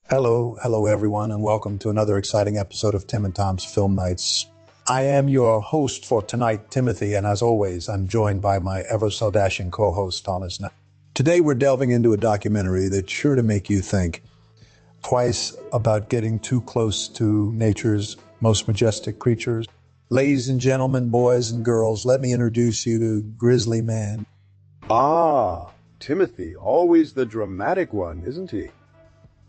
Hello everyone, and welcome to another exciting episode of Tim and Tom's Film Nights. I am your host for tonight, Timothy, and as always, I'm joined by my ever so dashing co-host, Thomas. Now, today we're delving into a documentary that's sure to make you think twice about getting too close to nature's most majestic creatures. Ladies and gentlemen, boys and girls, let me introduce you to Grizzly Man. Ah, Timothy, always the dramatic one, isn't he?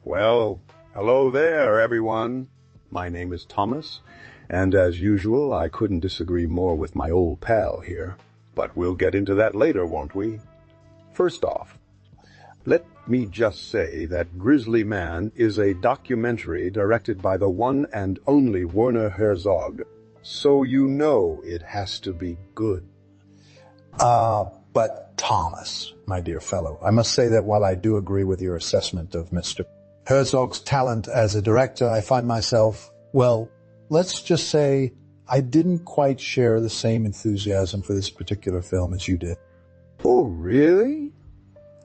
Well, hello there, everyone. My name is Thomas, and as usual, I couldn't disagree more with my old pal here. But we'll get into that later, won't we? First off, let me just say that Grizzly Man is a documentary directed by the one and only Werner Herzog, so you know it has to be good. But Thomas, my dear fellow, I must say that while I do agree with your assessment of Mr. Herzog's talent as a director, I find myself, well, let's just say I didn't quite share the same enthusiasm for this particular film as you did. Oh, really?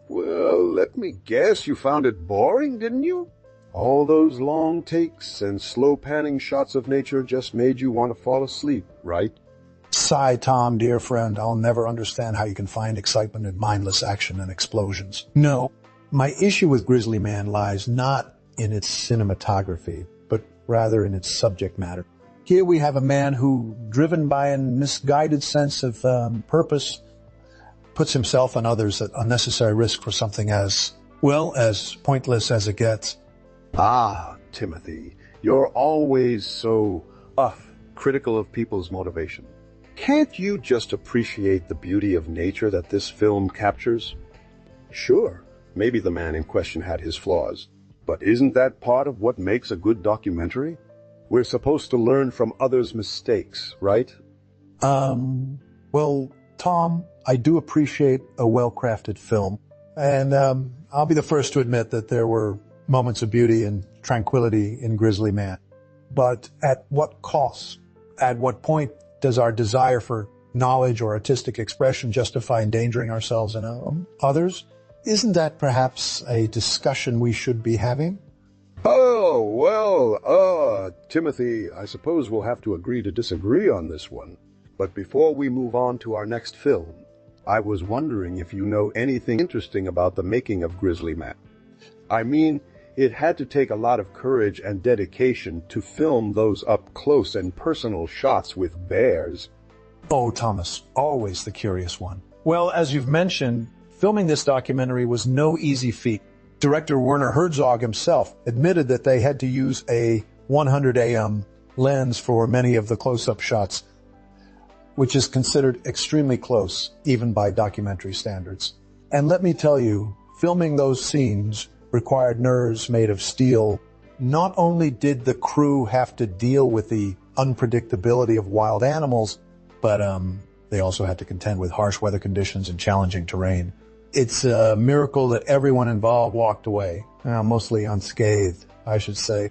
Well, let me guess, you found it boring, didn't you? All those long takes and slow panning shots of nature just made you want to fall asleep, right? Sigh, Tom, dear friend, I'll never understand how you can find excitement in mindless action and explosions. No. My issue with Grizzly Man lies not in its cinematography, but rather in its subject matter. Here we have a man who, driven by a misguided sense of purpose, puts himself and others at unnecessary risk for something as, well, as pointless as it gets. Ah, Timothy, you're always so, critical of people's motivation. Can't you just appreciate the beauty of nature that this film captures? Sure. Maybe the man in question had his flaws, but isn't that part of what makes a good documentary? We're supposed to learn from others' mistakes, right? Well, Tom, I do appreciate a well-crafted film, and I'll be the first to admit that there were moments of beauty and tranquility in Grizzly Man. But at what cost? At what point does our desire for knowledge or artistic expression justify endangering ourselves and others? Isn't that perhaps a discussion we should be having? Oh, well, Timothy, I suppose we'll have to agree to disagree on this one. But before we move on to our next film, I was wondering if you know anything interesting about the making of Grizzly Man. I mean, it had to take a lot of courage and dedication to film those up-close and personal shots with bears. Oh, Thomas, always the curious one. Well, as you've mentioned, filming this documentary was no easy feat. Director Werner Herzog himself admitted that they had to use a 100 AM lens for many of the close-up shots, which is considered extremely close, even by documentary standards. And let me tell you, filming those scenes required nerves made of steel. Not only did the crew have to deal with the unpredictability of wild animals, but they also had to contend with harsh weather conditions and challenging terrain. It's a miracle that everyone involved walked away, mostly unscathed, I should say.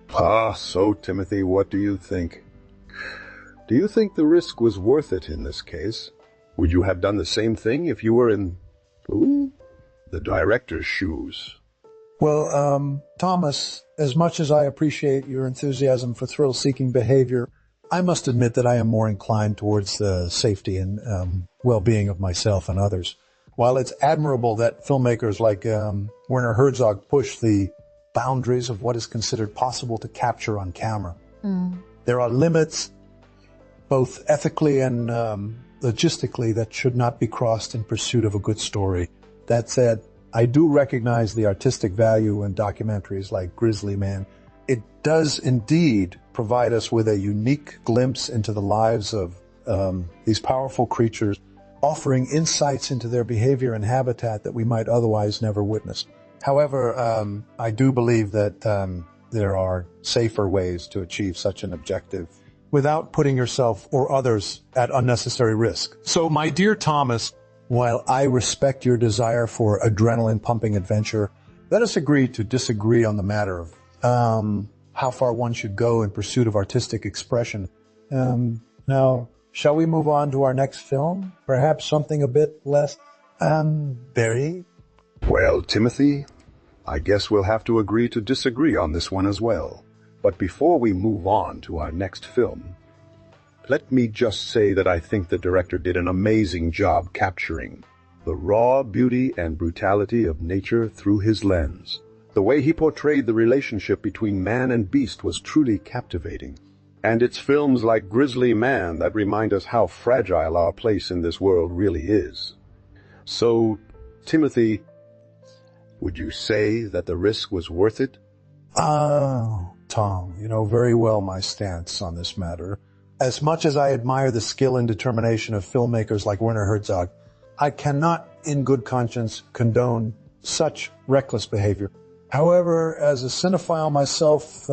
So Timothy, what do you think? Do you think the risk was worth it in this case? Would you have done the same thing if you were in, the director's shoes? Well, Thomas, as much as I appreciate your enthusiasm for thrill-seeking behavior, I must admit that I am more inclined towards the safety and well-being of myself and others. While it's admirable that filmmakers like Werner Herzog push the boundaries of what is considered possible to capture on camera, there are limits, both ethically and logistically, that should not be crossed in pursuit of a good story. That said, I do recognize the artistic value in documentaries like Grizzly Man. It does indeed provide us with a unique glimpse into the lives of these powerful creatures, offering insights into their behavior and habitat that we might otherwise never witness. However, I do believe that there are safer ways to achieve such an objective without putting yourself or others at unnecessary risk. So, my dear Thomas, while I respect your desire for adrenaline-pumping adventure, let us agree to disagree on the matter of how far one should go in pursuit of artistic expression. Now, shall we move on to our next film? Perhaps something a bit less, berry? Well, Timothy, I guess we'll have to agree to disagree on this one as well. But before we move on to our next film, let me just say that I think the director did an amazing job capturing the raw beauty and brutality of nature through his lens. The way he portrayed the relationship between man and beast was truly captivating. And it's films like Grizzly Man that remind us how fragile our place in this world really is. So, Timothy, would you say that the risk was worth it? Tom, you know very well my stance on this matter. As much as I admire the skill and determination of filmmakers like Werner Herzog, I cannot, in good conscience, condone such reckless behavior. However, as a cinephile myself,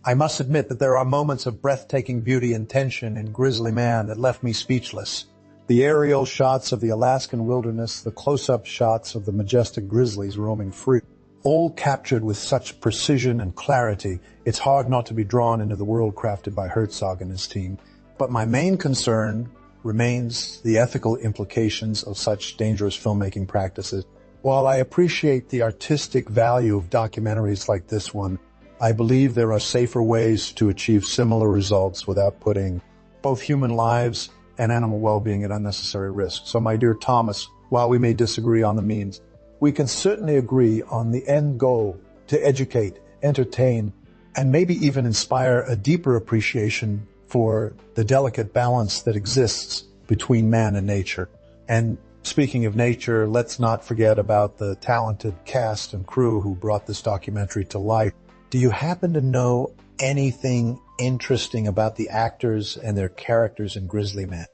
I must admit that there are moments of breathtaking beauty and tension in Grizzly Man that left me speechless. The aerial shots of the Alaskan wilderness, the close-up shots of the majestic grizzlies roaming free, all captured with such precision and clarity, it's hard not to be drawn into the world crafted by Herzog and his team. But my main concern remains the ethical implications of such dangerous filmmaking practices. While I appreciate the artistic value of documentaries like this one, I believe there are safer ways to achieve similar results without putting both human lives and animal well-being at unnecessary risk. So, my dear Thomas, while we may disagree on the means, we can certainly agree on the end goal to educate, entertain, and maybe even inspire a deeper appreciation for the delicate balance that exists between man and nature. And speaking of nature, let's not forget about the talented cast and crew who brought this documentary to life. Do you happen to know anything interesting about the actors and their characters in Grizzly Man?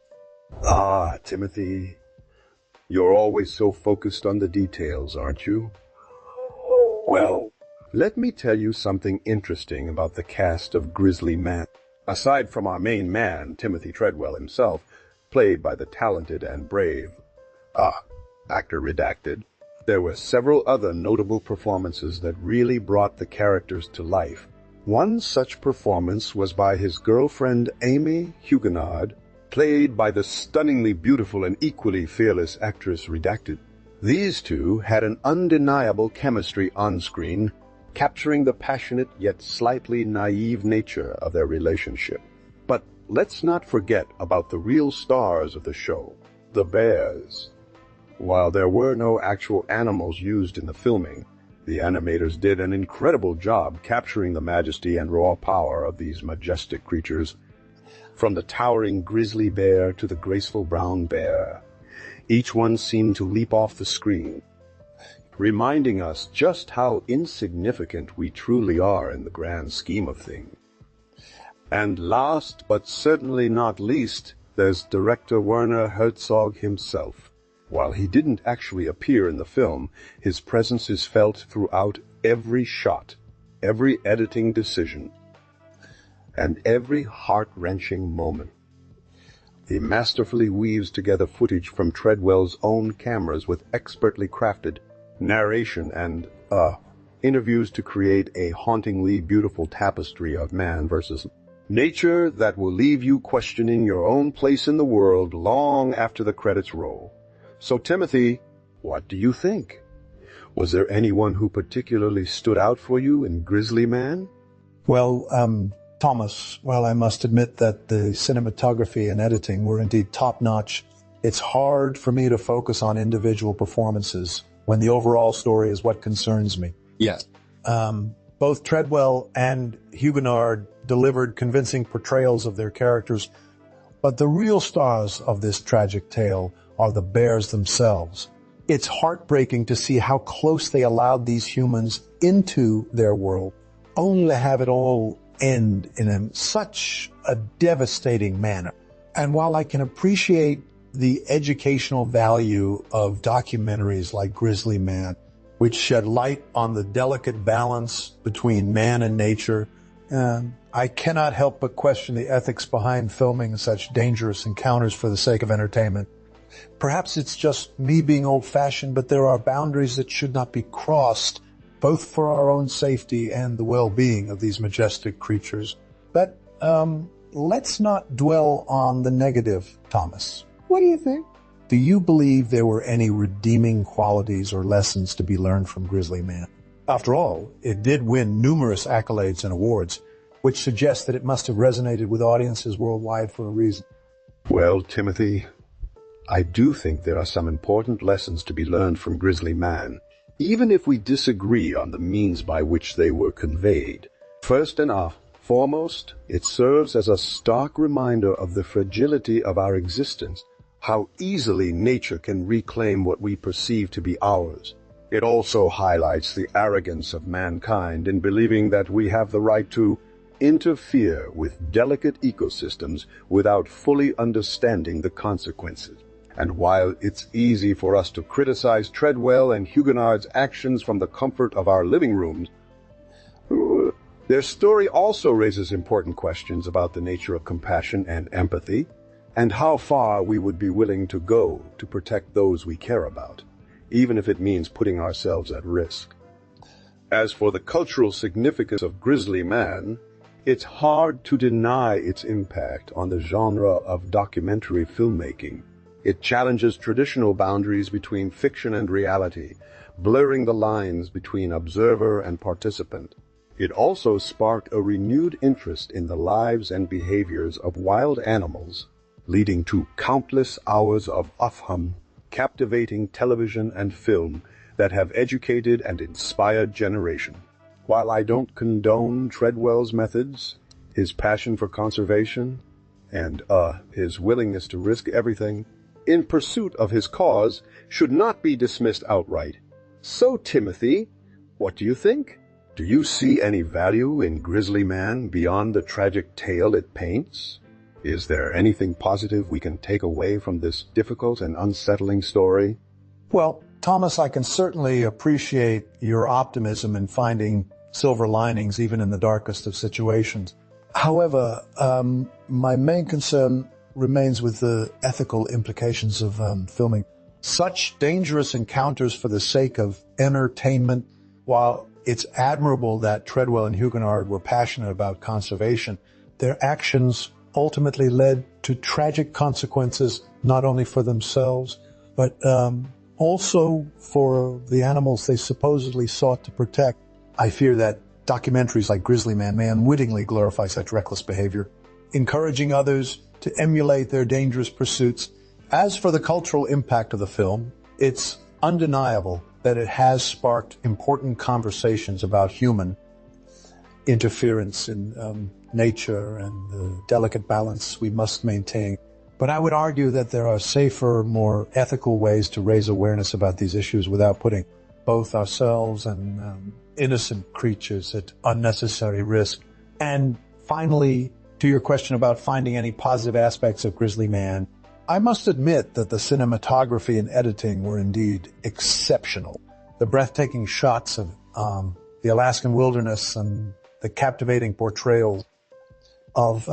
Timothy, you're always so focused on the details, aren't you? Well, let me tell you something interesting about the cast of Grizzly Man. Aside from our main man, Timothy Treadwell himself, played by the talented and brave, actor redacted, there were several other notable performances that really brought the characters to life. One such performance was by his girlfriend Amie Huguenard, played by the stunningly beautiful and equally fearless actress redacted. These two had an undeniable chemistry on screen, capturing the passionate yet slightly naive nature of their relationship. But let's not forget about the real stars of the show, the bears. While there were no actual animals used in the filming, the animators did an incredible job capturing the majesty and raw power of these majestic creatures. From the towering grizzly bear to the graceful brown bear, each one seemed to leap off the screen, reminding us just how insignificant we truly are in the grand scheme of things. And last, but certainly not least, there's director Werner Herzog himself. While he didn't actually appear in the film, his presence is felt throughout every shot, every editing decision, and every heart-wrenching moment. He masterfully weaves together footage from Treadwell's own cameras with expertly crafted narration and interviews to create a hauntingly beautiful tapestry of man versus nature that will leave you questioning your own place in the world long after the credits roll. So, Timothy, what do you think? Was there anyone who particularly stood out for you in Grizzly Man? Well, Thomas, while I must admit that the cinematography and editing were indeed top-notch, it's hard for me to focus on individual performances when the overall story is what concerns me. Yes. Both Treadwell and Huguenard delivered convincing portrayals of their characters, but the real stars of this tragic tale are the bears themselves. It's heartbreaking to see how close they allowed these humans into their world, only to have it all end in such a devastating manner. And while I can appreciate the educational value of documentaries like Grizzly Man, which shed light on the delicate balance between man and nature, I cannot help but question the ethics behind filming such dangerous encounters for the sake of entertainment. Perhaps it's just me being old-fashioned, but there are boundaries that should not be crossed, both for our own safety and the well-being of these majestic creatures. But let's not dwell on the negative, Thomas. What do you think? Do you believe there were any redeeming qualities or lessons to be learned from Grizzly Man? After all, it did win numerous accolades and awards, which suggests that it must have resonated with audiences worldwide for a reason. Well, Timothy, I do think there are some important lessons to be learned from Grizzly Man, even if we disagree on the means by which they were conveyed. First and foremost, it serves as a stark reminder of the fragility of our existence, how easily nature can reclaim what we perceive to be ours. It also highlights the arrogance of mankind in believing that we have the right to interfere with delicate ecosystems without fully understanding the consequences. And while it's easy for us to criticize Treadwell and Huguenard's actions from the comfort of our living rooms, their story also raises important questions about the nature of compassion and empathy, and how far we would be willing to go to protect those we care about, even if it means putting ourselves at risk. As for the cultural significance of Grizzly Man, it's hard to deny its impact on the genre of documentary filmmaking. It challenges traditional boundaries between fiction and reality, blurring the lines between observer and participant. It also sparked a renewed interest in the lives and behaviors of wild animals, leading to countless hours of captivating television and film that have educated and inspired generations. While I don't condone Treadwell's methods, his passion for conservation, and his willingness to risk everything in pursuit of his cause should not be dismissed outright. So, Timothy, what do you think? Do you see any value in Grizzly Man beyond the tragic tale it paints? Is there anything positive we can take away from this difficult and unsettling story? Well, Thomas, I can certainly appreciate your optimism in finding silver linings even in the darkest of situations. However, my main concern remains with the ethical implications of filming such dangerous encounters for the sake of entertainment. While it's admirable that Treadwell and Huguenard were passionate about conservation, their actions ultimately led to tragic consequences, not only for themselves, but also for the animals they supposedly sought to protect. I fear that documentaries like Grizzly Man may unwittingly glorify such reckless behavior, encouraging others to emulate their dangerous pursuits. As for the cultural impact of the film, it's undeniable that it has sparked important conversations about human interference in nature and the delicate balance we must maintain. But I would argue that there are safer, more ethical ways to raise awareness about these issues without putting both ourselves and innocent creatures at unnecessary risk. And finally, to your question about finding any positive aspects of Grizzly Man, I must admit that the cinematography and editing were indeed exceptional. The breathtaking shots of the Alaskan wilderness and the captivating portrayal of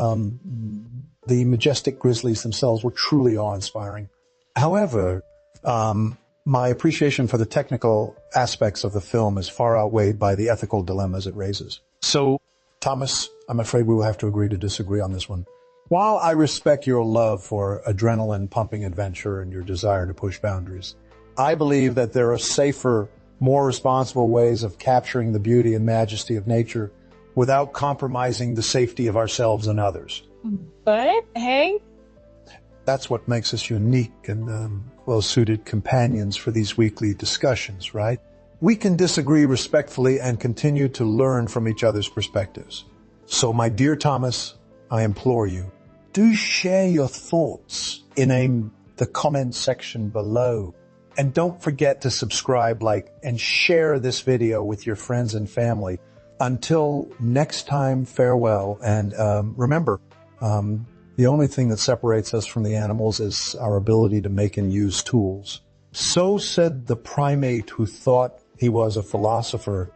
the majestic grizzlies themselves were truly awe-inspiring. However, my appreciation for the technical aspects of the film is far outweighed by the ethical dilemmas it raises. So, Thomas, I'm afraid we will have to agree to disagree on this one. While I respect your love for adrenaline-pumping adventure and your desire to push boundaries, I believe that there are safer, more responsible ways of capturing the beauty and majesty of nature without compromising the safety of ourselves and others. But, Hank? That's what makes us unique and well-suited companions for these weekly discussions, right? We can disagree respectfully and continue to learn from each other's perspectives. So, my dear Thomas, I implore you, do share your thoughts in the comment section below. And don't forget to subscribe, like, and share this video with your friends and family. Until next time, farewell. And remember, the only thing that separates us from the animals is our ability to make and use tools. So said the primate who thought he was a philosopher